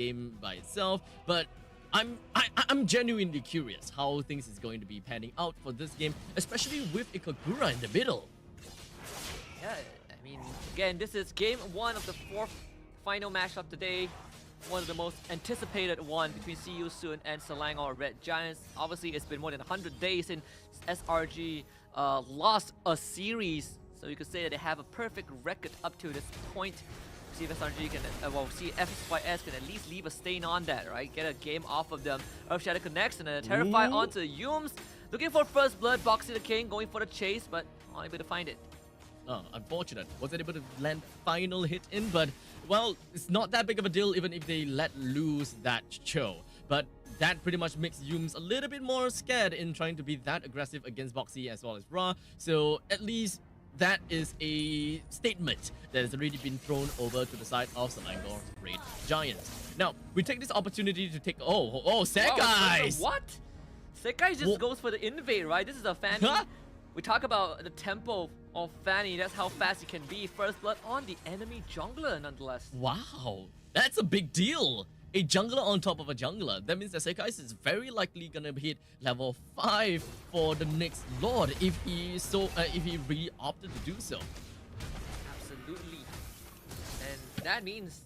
game by itself, but I'm genuinely curious how things is going to be panning out for this game, especially with Ikagura in the middle. Yeah, I mean, again, this is game 1 of the 4th final matchup today. One of the most anticipated one between See You Soon and Selangor Red Giants. Obviously, it's been more than 100 days since SRG lost a series, so you could say that they have a perfect record up to this point. See if SRG can, see if FSYS can at least leave a stain on that, right? Get a game off of them. Earthshatter connects and a Terrify onto Yums. Looking for first blood, Boxy the King going for the chase, but unable to find it. Unfortunate. Wasn't able to land final hit in, but well, it's not that big of a deal even if they let loose that Cho. But that pretty much makes Yums a little bit more scared in trying to be that aggressive against Boxy as well as Ra. So at least that is a statement that has already been thrown over to the side of Selangor Red Giants. Now, we take this opportunity to take... Oh, Sekai! Wow, what? Sekai just goes for the invade, right? This is a Fanny. Huh? We talk about the tempo of Fanny. That's how fast he can be. First blood on the enemy jungler, nonetheless. Wow, that's a big deal. A jungler on top of a jungler. That means that Sekai is very likely gonna hit level 5 for the next Lord if he really opted to do so. Absolutely. And that means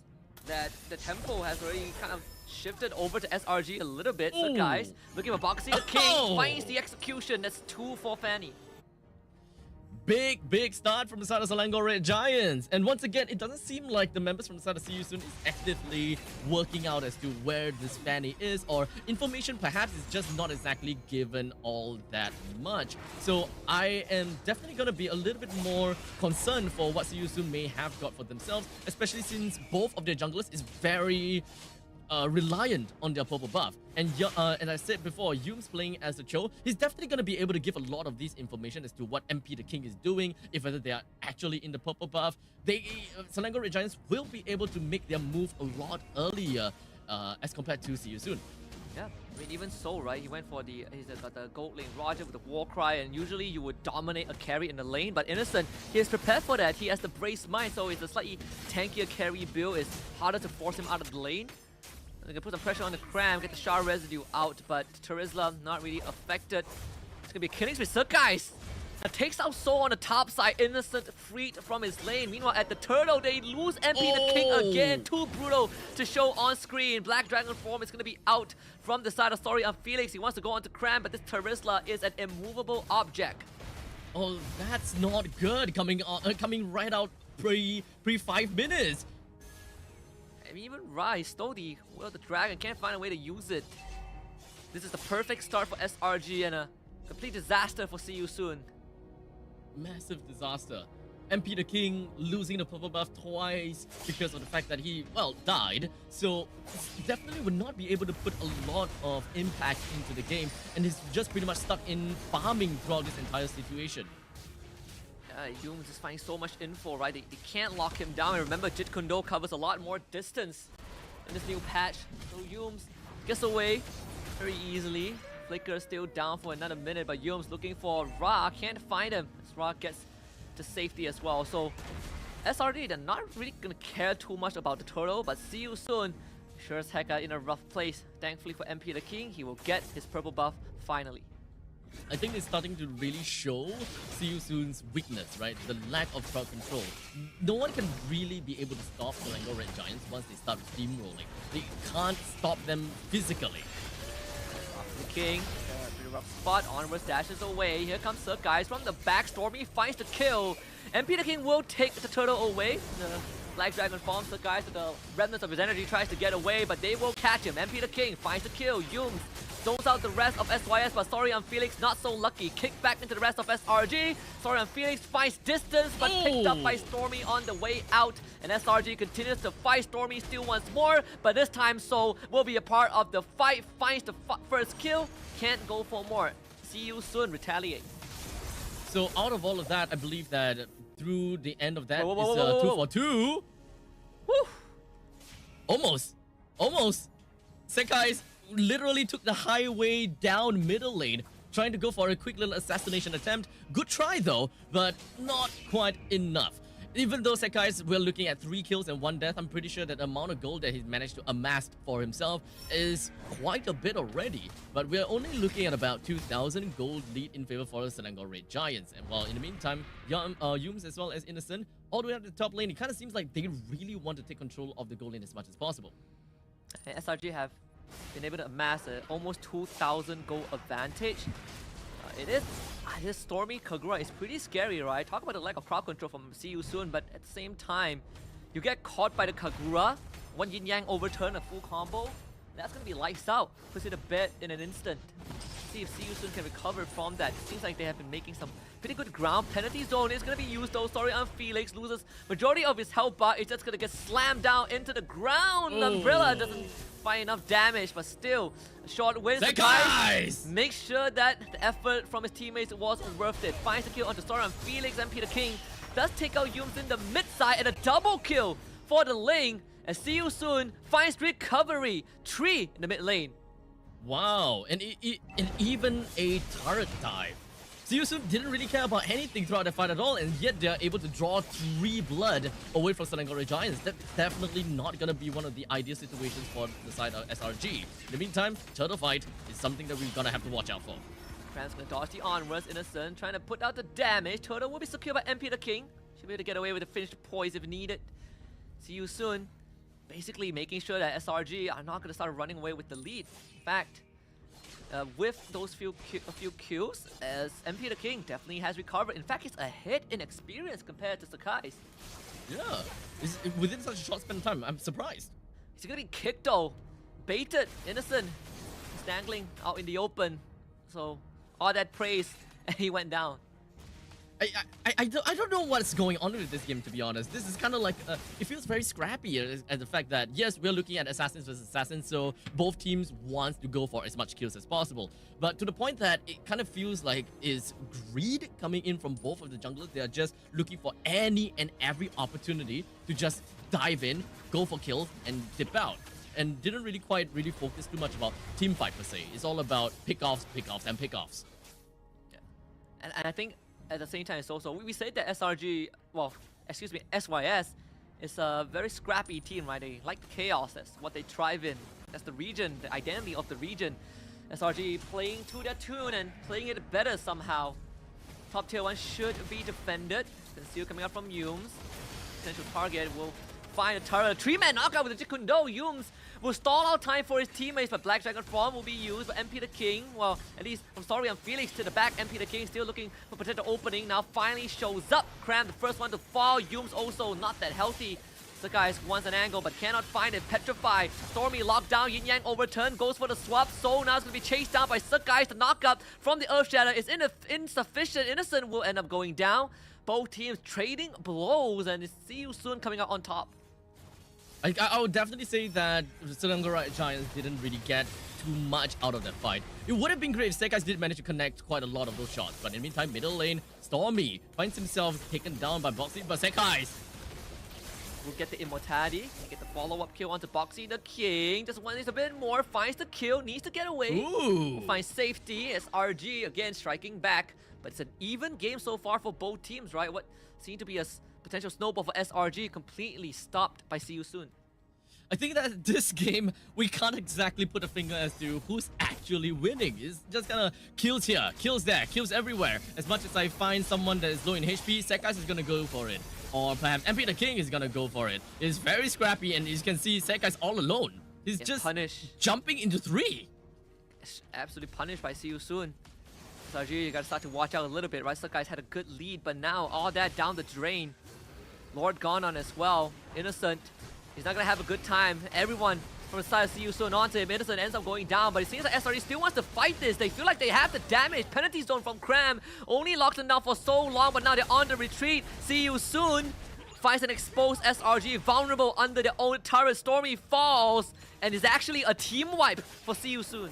that the tempo has already kind of shifted over to SRG a little bit. So guys, looking for Boxy the King, finds the execution. That's 2 for Fanny. Big start from the side of Selangor Red Giants. And once again, it doesn't seem like the members from the side of See You Soon is actively working out as to where this Fanny is, or information perhaps is just not exactly given all that much. So I am definitely going to be a little bit more concerned for what See You Soon may have got for themselves, especially since both of their junglers is very reliant on their purple buff. And I said before, Yums playing as a Cho, he's definitely going to be able to give a lot of this information as to what MP the King is doing, if whether they are actually in the purple buff. Selangor Red Giants will be able to make their move a lot earlier as compared to See You Soon. Yeah, I mean, even so, right? He went for he's got the gold lane Roger with the war cry, and usually you would dominate a carry in the lane, but Innocent, he is prepared for that. He has the Brace Mind, so it's a slightly tankier carry build. It's harder to force him out of the lane. They can put some pressure on the Cram, get the Shard residue out, but Terizla not really affected. It's gonna be killing spree. Guys, that takes out Soul on the top side. Innocent freed from his lane. Meanwhile, at the Turtle, they lose MP the King again. Too brutal to show on screen. Black Dragon form is gonna be out from the side of Story on Felix. He wants to go on to Cram, but this Terizla is an immovable object. Oh, that's not good. Coming right out pre 5 minutes. I mean, even Rise stole the Will of the Dragon, can't find a way to use it. This is the perfect start for SRG and a complete disaster for See You Soon. Massive disaster. MP the King losing the purple buff twice because of the fact that he, well, died. So definitely would not be able to put a lot of impact into the game, and he's just pretty much stuck in farming throughout this entire situation. Yums is finding so much info, right? They can't lock him down. And remember, Jit Kundo covers a lot more distance in this new patch. So Yums gets away very easily. Flicker still down for another minute, but Yums looking for Ra. Can't find him as Ra gets to safety as well. So SRD, they're not really going to care too much about the Turtle, but See You Soon sure as heck are in a rough place. Thankfully for MP the King, he will get his purple buff finally. I think it's starting to really show See You Soon's weakness, right? The lack of crowd control. No one can really be able to stop Selangor Red Giants once they start steamrolling. They can't stop them physically. The King, pretty rough spot. Onwards dashes away. Here comes Sir Guys from the back. Stormy finds the kill. And Peter King will take the turtle away. The Black Dragon forms Sir Guys with the remnants of his energy, tries to get away, but they will catch him. And Peter King finds the kill. Yums zones out the rest of SYS, but Sorry on Felix not so lucky. Kick back into the rest of SRG. Sorry on Felix finds distance, but picked up by Stormy on the way out. And SRG continues to fight Stormy still once more, but this time Soul will be a part of the fight. Finds the first kill, can't go for more. See You Soon retaliate. So out of all of that, I believe that through the end of that is 2 for 2. Woo! Almost. Sekai's literally took the highway down middle lane, trying to go for a quick little assassination attempt. Good try though, but not quite enough. Even though Sekai's we're looking at 3 kills and 1 death, I'm pretty sure that the amount of gold that he's managed to amass for himself is quite a bit already. But we're only looking at about 2,000 gold lead in favor for the Selangor Red Giants. And while in the meantime, Yums as well as Innocent, all the way up to the top lane, it kind of seems like they really want to take control of the gold lane as much as possible. And SRG have been able to amass almost 2,000 gold advantage. This Stormy Kagura is pretty scary, right? Talk about the lack of crowd control from See You Soon, but at the same time, you get caught by the Kagura, one Yin Yang overturn, a full combo, that's gonna be lights out. Puts it to bed in an instant. See if See You Soon can recover from that. Seems like they have been making some pretty good ground. Penalty zone is gonna be used though. Sorry on Felix, loses majority of his health bar. It's just gonna get slammed down into the ground. Umbrella doesn't find enough damage, but still a short win. Guys, make sure that the effort from his teammates was worth it. Finds the kill onto Story on Felix, and Peter King does take out Yums in the mid side, and a double kill for the lane. And See You Soon finds recovery. 3 in the mid lane. Wow, and even a turret dive. See You Soon didn't really care about anything throughout the fight at all, and yet they're able to draw 3 blood away from Selangor Red Giants. That's definitely not going to be one of the ideal situations for the side of SRG. In the meantime, turtle fight is something that we're going to have to watch out for. Kram's gonna dodge the onwards, Innocent, trying to put out the damage. Turtle will be secured by MP the King. Should be able to get away with a finished poise if needed. See You Soon, basically making sure that SRG are not going to start running away with the lead. In fact, with those few kills, as MP the King definitely has recovered. In fact, he's ahead in experience compared to Sakai's. Yeah, within such a short span of time, I'm surprised. He's gonna be kicked though. Baited, Innocent. He's dangling out in the open. So, all that praise, and he went down. I don't know what's going on with this game, to be honest. This is kind of like, it feels very scrappy at the fact that, yes, we're looking at assassins versus assassins, so both teams want to go for as much kills as possible. But to the point that it kind of feels like is greed coming in from both of the junglers. They are just looking for any and every opportunity to just dive in, go for kills, and dip out. And didn't really focus too much about team fight per se. It's all about pickoffs, and pickoffs. Yeah. And I think at the same time, it's also, we say that SRG, well, excuse me, SYS is a very scrappy team, right? They like the chaos, that's what they thrive in. That's the region, the identity of the region. SRG playing to their tune and playing it better somehow. Top tier 1 should be defended. Conceal coming up from Yums. Potential target will find a turret. 3-man knockout with the Jikundo. Yums will stall out time for his teammates, but Black Dragon Form will be used. But MP the King, well, at least from Story on Felix to the back, MP the King still looking for potential opening. Now finally shows up. Kram, the first one to fall. Yums also not that healthy. Sakai's wants an angle, but cannot find it. Petrify. Stormy locked down. Yin Yang overturn. Goes for the swap. So now it's going to be chased down by Sakai's. The knockup from the Earth Shatter is insufficient. Innocent will end up going down. Both teams trading blows, and See You Soon coming out on top. I would definitely say that Selangor Red Giants didn't really get too much out of that fight. It would have been great if Sekai's did manage to connect quite a lot of those shots, but in the meantime, middle lane, Stormy finds himself taken down by Boxy, but Sekai's will get the immortality and get the follow-up kill onto Boxy the King. Just wants a bit more, finds the kill, needs to get away. Ooh. Finds safety as SRG again striking back, but it's an even game so far for both teams, right? What seemed to be a potential snowball for SRG completely stopped by See You Soon. I think that this game, we can't exactly put a finger as to who's actually winning. It's just kind of kills here, kills there, kills everywhere. As much as I find someone that is low in HP, Sekai's is going to go for it. Or perhaps MP the King is going to go for it. It's very scrappy, and you can see Sekai's all alone. He's just jumping into 3. It's absolutely punished by See You Soon. SRG, you got to start to watch out a little bit, right? Sakai's had a good lead, but now all that down the drain. Lord gone on as well. Innocent, he's not going to have a good time. Everyone from the side of See You Soon onto him. Innocent ends up going down, but it seems like SRG still wants to fight this. They feel like they have the damage. Penalty zone from Kram. Only locked them down for so long, but now they're on the retreat. See You Soon finds an exposed SRG vulnerable under their own turret. Stormy falls, and is actually a team wipe for See You Soon.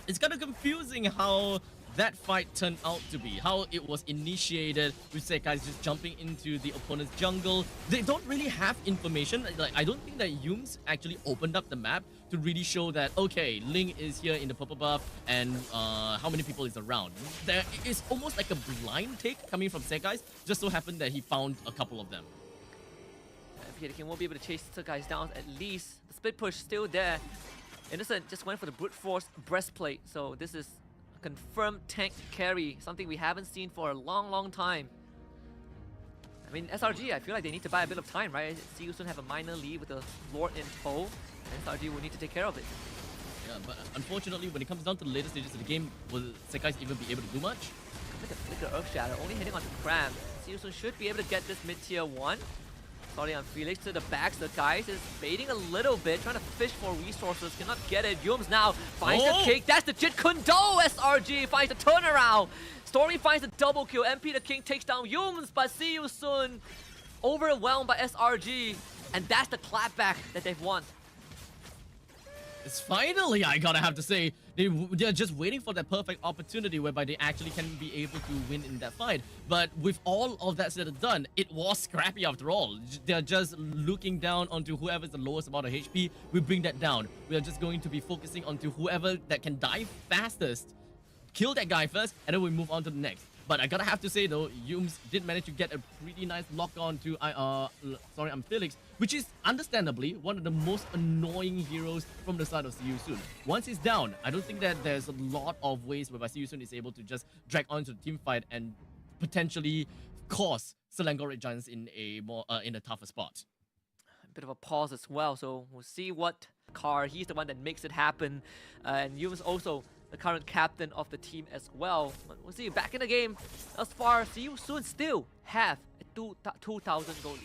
It's kind of confusing how that fight turned out to be, how it was initiated with Sekai's just jumping into the opponent's jungle. They don't really have information. Like, I don't think that Yums actually opened up the map to really show that, okay, Ling is here in the purple buff and how many people is around. There is almost like a blind take coming from Sekai's. Just so happened that he found a couple of them. Okay, the King won't be able to chase the guys down at least. The split push still there. Innocent just went for the brute force breastplate. So this is a confirmed tank carry, something we haven't seen for a long time. I mean, SRG, I feel like they need to buy a bit of time, right? See you soon have a minor lead with the Lord in tow. And SRG will need to take care of it. Yeah, but unfortunately, when it comes down to the later stages of the game, will Sekai's even be able to do much? Look at Flicker Earth Shadow, only hitting onto Cram. See you soon should be able to get this mid-tier 1. Sorry on Felix to the back. The guys is baiting a little bit, trying to fish for resources. Cannot get it. Yums now finds the kick. That's the Jit Kundo. SRG finds the turnaround. Stormy finds the double kill. MP the King takes down Yums, but see you soon. Overwhelmed by SRG. And that's the clapback that they've won. It's finally, I gotta have to say, they're just waiting for that perfect opportunity whereby they actually can be able to win in that fight. But with all of that said and done, it was scrappy after all. They're just looking down onto whoever's the lowest amount of HP. We bring that down. We are just going to be focusing onto whoever that can die fastest. Kill that guy first, and then we move on to the next. But I gotta have to say though, Yums did manage to get a pretty nice lock on to I'm Felix, which is understandably one of the most annoying heroes from the side of See You Soon. Once he's down, I don't think that there's a lot of ways whereby See You Soon is able to just drag onto the team fight and potentially cause Selangor Red Giants in a tougher spot. A bit of a pause as well, so we'll see what car. He's the one that makes it happen, and Yums also the current captain of the team as well. But we'll see. Back in the game, thus far, See You Soon still have a 2,000 goal lead.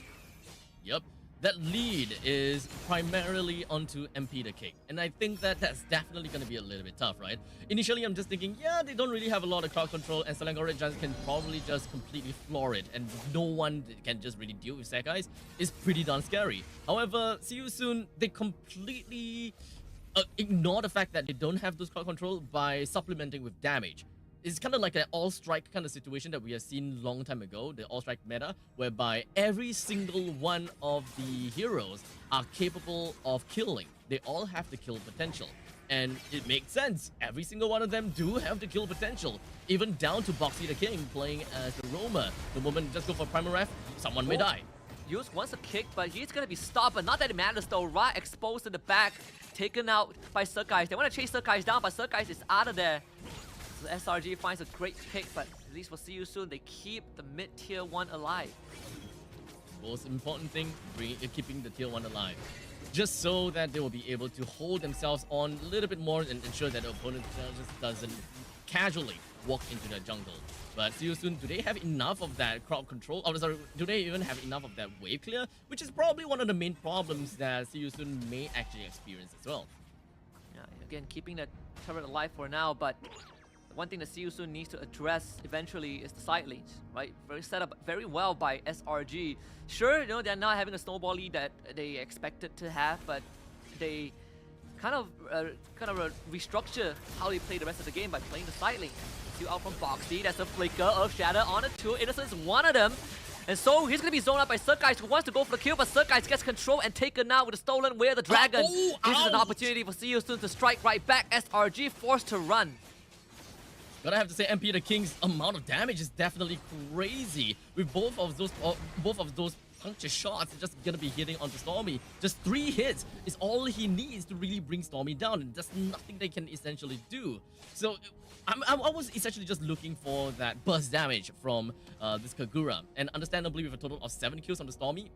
Yep, that lead is primarily onto MP the King. And I think that that's definitely going to be a little bit tough, right? Initially, I'm just thinking, yeah, they don't really have a lot of crowd control, and Selangor Red Giants can probably just completely floor it, and no one can just really deal with Sekai's. It's pretty darn scary. However, See You Soon, they completely ignore the fact that they don't have those crowd control by supplementing with damage. It's kind of like an all-strike kind of situation that we have seen long time ago, the all-strike meta, whereby every single one of the heroes are capable of killing. They all have the kill potential. And it makes sense. Every single one of them do have the kill potential. Even down to Boxy the King playing as the roamer. The moment you just go for Primal Ref, someone may die. Yus wants a kick, but he's gonna be stopped, but not that it matters though. Ra exposed in the back, taken out by Sekai's. They want to chase Sekai's down, but Sekai's is out of there. So SRG finds a great pick, but at least we'll see you soon. They keep the mid-tier 1 alive. Most important thing, keeping the tier 1 alive. Just so that they will be able to hold themselves on a little bit more and ensure that the opponent just doesn't casually walk into the jungle. But See You Soon, do they have enough of that crowd control? Oh, sorry, do they even have enough of that wave clear? Which is probably one of the main problems that See You Soon may actually experience as well. Yeah, again, keeping that turret alive for now, but the one thing that See You Soon needs to address eventually is the side lanes, right? Very set up very well by SRG. Sure, you know, they're not having a snowball lead that they expected to have, but they kind of restructure how they play the rest of the game by playing the side lane. Two out from Boxy, that's a flicker of Shadow on the 2. Innocent's one of them. And so he's going to be zoned out by Sekai's, who wants to go for the kill, but Sekai's gets control and taken out with a stolen Way of the Dragon. This is an opportunity for See You Soon to strike right back. SRG forced to run. But I have to say, MP the King's amount of damage is definitely crazy. With both of those puncture shots, it's just gonna be hitting onto Stormy. Just 3 hits is all he needs to really bring Stormy down, and there's nothing they can essentially do. So I was essentially just looking for that burst damage from this Kagura, and understandably with a total of 7 kills on the Stormy,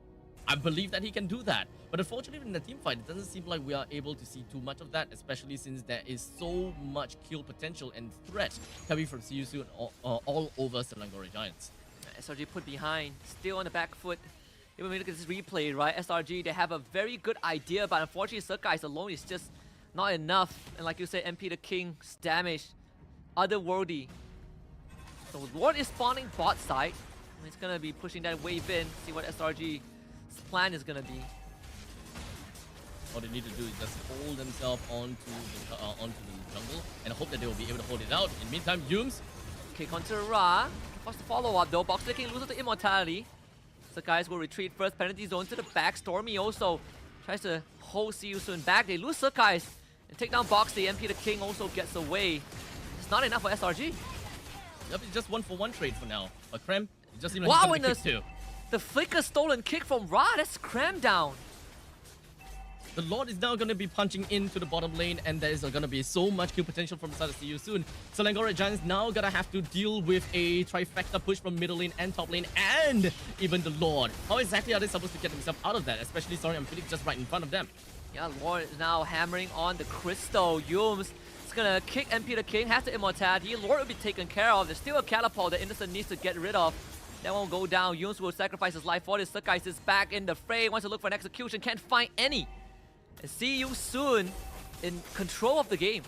I believe that he can do that. But unfortunately in the team fight, it doesn't seem like we are able to see too much of that, especially since there is so much kill potential and threat coming from See You Soon all over Selangor Red Giants. SRG put behind, still on the back foot. Even when you look at this replay, right? SRG, they have a very good idea, but unfortunately Sekai's alone is just not enough. And like you said, MP the King's damage, otherworldly. So Lord is spawning bot side. He's gonna be pushing that wave in, see what SRG's plan is gonna be. All they need to do is just hold themselves onto the jungle and hope that they will be able to hold it out. In the meantime, Yums. Kick onto Ra. What's the follow-up though? Box the King loses to Immortality. So guys will retreat first, penalty zone to the back. Stormy also tries to hold See You Soon back. They lose Sekai's and take down Boxy. MP the King also gets away. It's not enough for SRG. Yep, it's just 1-for-1 trade for now. But Krem, it just seems like he's gonna be kicked too. The flicker stolen kick from Ra, that's crammed down. The Lord is now going to be punching into the bottom lane, and there is going to be so much kill potential from the side of See You Soon. Selangor Red Giants now going to have to deal with a trifecta push from middle lane and top lane, and even the Lord. How exactly are they supposed to get themselves out of that? Especially, sorry, I'm feeling just right in front of them. Yeah, Lord is now hammering on the crystal. Yums is gonna kick MP the King, has the immortality. Lord will be taken care of. There's still a catapult that Innocent needs to get rid of. That won't go down. Yums will sacrifice his life for this. Sakais is back in the fray, wants to look for an execution, can't find any. And See You Soon in control of the game.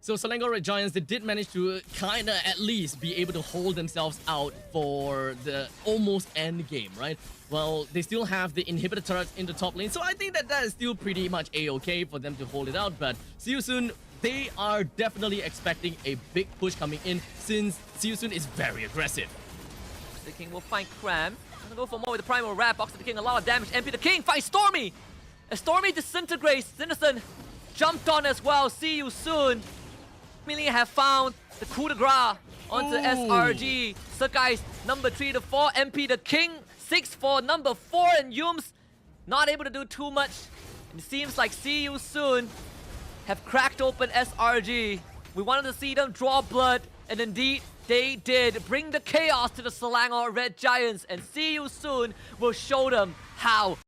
So Selangor Red Giants, they did manage to kind of at least be able to hold themselves out for the almost end game, right? Well, they still have the inhibitor turrets in the top lane, so I think that that is still pretty much a-okay for them to hold it out. But See You Soon, they are definitely expecting a big push coming in since See You Soon is very aggressive. The King will find Cram. Gonna go for more with the Primal Wrap. Box the King, a lot of damage. MP the King finds Stormy! As Stormy disintegrates, Innocent jumped on as well. See You Soon. Really have found the coup de grace onto SRG. Sakai's number 3 to 4. MP the King 6 for number 4, and Yums not able to do too much. And it seems like See You Soon have cracked open SRG. We wanted to see them draw blood, and indeed they did. Bring the chaos to the Selangor Red Giants, and See You Soon will show them how.